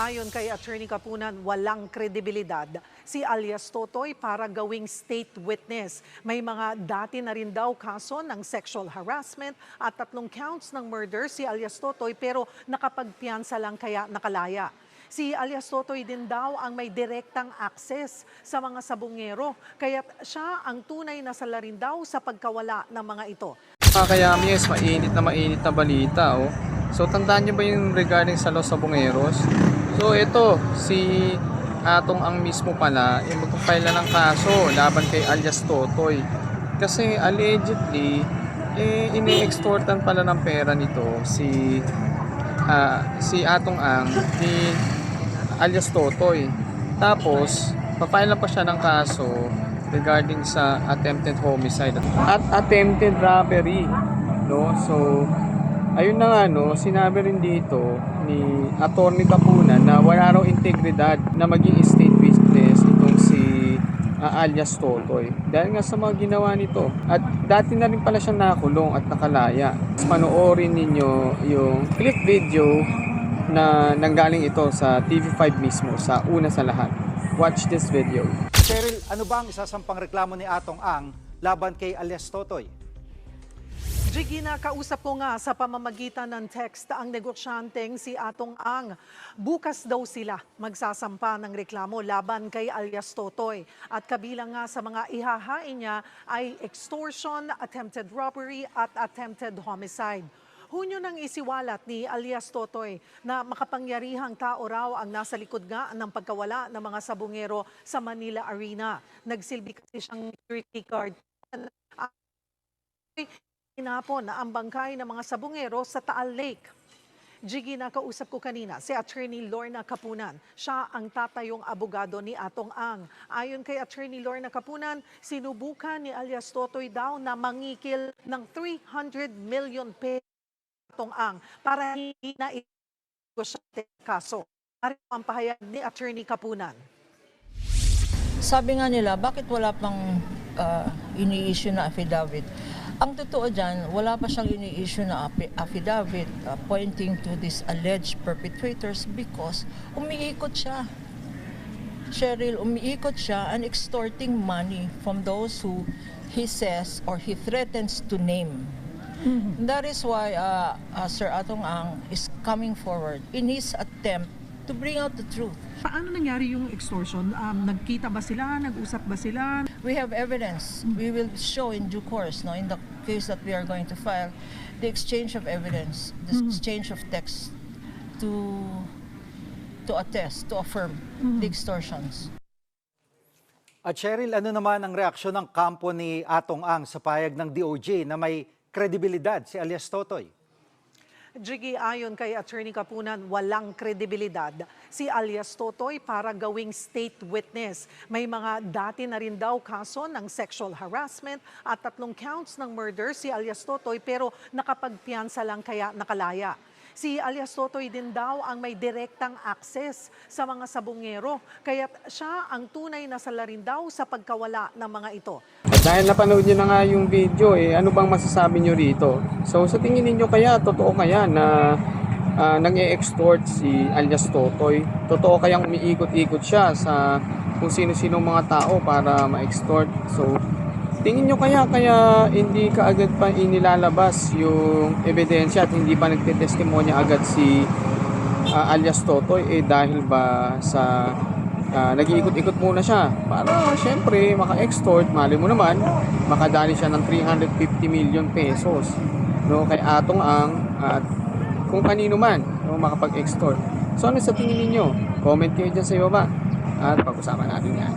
Ayon kay Attorney Kapunan, walang kredibilidad si alias Totoy para gawing state witness. May mga dati na rin daw kaso ng sexual harassment at 3 counts ng murder si alias Totoy pero nakapagpiyansa lang kaya nakalaya. Si alias Totoy din daw ang may direktang access sa mga sabungero, kaya siya ang tunay na salarin daw sa pagkawala ng mga ito. Kaya yes, mainit na balita. Oh. So tandaan niyo ba yung regarding sa Los Sabongeros? So ito, si Atong ang mismo pala, magpapile na ng kaso laban kay alias Totoy. Kasi allegedly, ini-extortan pala ng pera nito si Atong ang ni alias Totoy. Tapos, papile na pa siya ng kaso regarding sa attempted homicide at attempted robbery, no? So ayun na nga, no, sinabi rin dito ni Attorney Kapunan na wala raw integridad na maging state witness itong si alias Totoy dahil nga sa mga ginawa nito, at dati na rin pala siyang nakulong at nakalaya. Panoorin ninyo yung clip video na nanggaling ito sa TV5 mismo, sa una sa lahat. Watch this video. Cheryl, ano ba ang isasampang reklamo ni Atong Ang laban kay alias Totoy? Jiggy, nakausap ko nga sa pamamagitan ng text ang negosyanteng si Atong Ang. Bukas daw sila magsasampa ng reklamo laban kay alias Totoy. At kabilang nga sa mga ihahain niya ay extortion, attempted robbery at attempted homicide. Hunyo nang isiwalat ni alias Totoy na makapangyarihang tao raw ang nasa likod nga ng pagkawala ng mga sabungero sa Manila Arena. Nagsilbi kasi siyang security guard. Hinapon na ang bangkay ng mga sabungero sa Taal Lake. Jiggy, nakausap ko kanina si Attorney Lorna Kapunan. Siya ang tatayong abogado ni Atong Ang. Ayon kay Attorney Lorna Kapunan, sinubukan ni alias Totoy daw na mangikil ng 300 million pesos Atong Ang para hindi na ito kaso. Ari ang pahayag ni Attorney Kapunan. Sabi nga nila, bakit wala pang ini-issue na affidavit? Ang totoo dyan, wala pa siyang ini-issue na affidavit pointing to these alleged perpetrators because umiikot siya. Cheryl, umiikot siya and extorting money from those who he says or he threatens to name. Mm-hmm. That is why Sir Atong Ang is coming forward in his attempt to bring out the truth. Paano nangyari yung extortion? Nagkita ba sila? Nag-usap ba sila? We have evidence. We will show in due course, no, in the case that we are going to file, the exchange of evidence, the exchange of text to attest, to affirm the extortions. At Cheryl, ano naman ang reaksyon ng kampo ni Atong Ang sa payag ng DOJ na may kredibilidad si alias Totoy? Jiggy, ayon kay Attorney Kapunan, walang kredibilidad si alias Totoy para gawing state witness. May mga dati na rin daw kaso ng sexual harassment at 3 counts ng murder si alias Totoy pero nakapagpiyansa lang kaya nakalaya. Si alias Totoy din daw ang may direktang access sa mga sabungero, kaya siya ang tunay na salarin daw sa pagkawala ng mga ito. At dahil napanood nyo na nga yung video, ano bang masasabi nyo rito? So sa tingin ninyo kaya, totoo kaya na nang-e-extort si alias Totoy? Totoo kayang umiikot-ikot siya sa kung sino-sino mga tao para ma-extort? So tingin nyo kaya hindi kaagad pa inilalabas yung ebidensya at hindi pa nagtetestimonya agad si alias Totoy dahil ba sa nag-iikot-ikot muna siya para syempre maka-extort, mali mo naman makadali siya ng 350 million pesos, no, kay Atong Ang at kung kanino man, no, makapag-extort. So ano sa tingin ninyo? Comment kayo dyan sa ibaba at pag-usapan natin yan.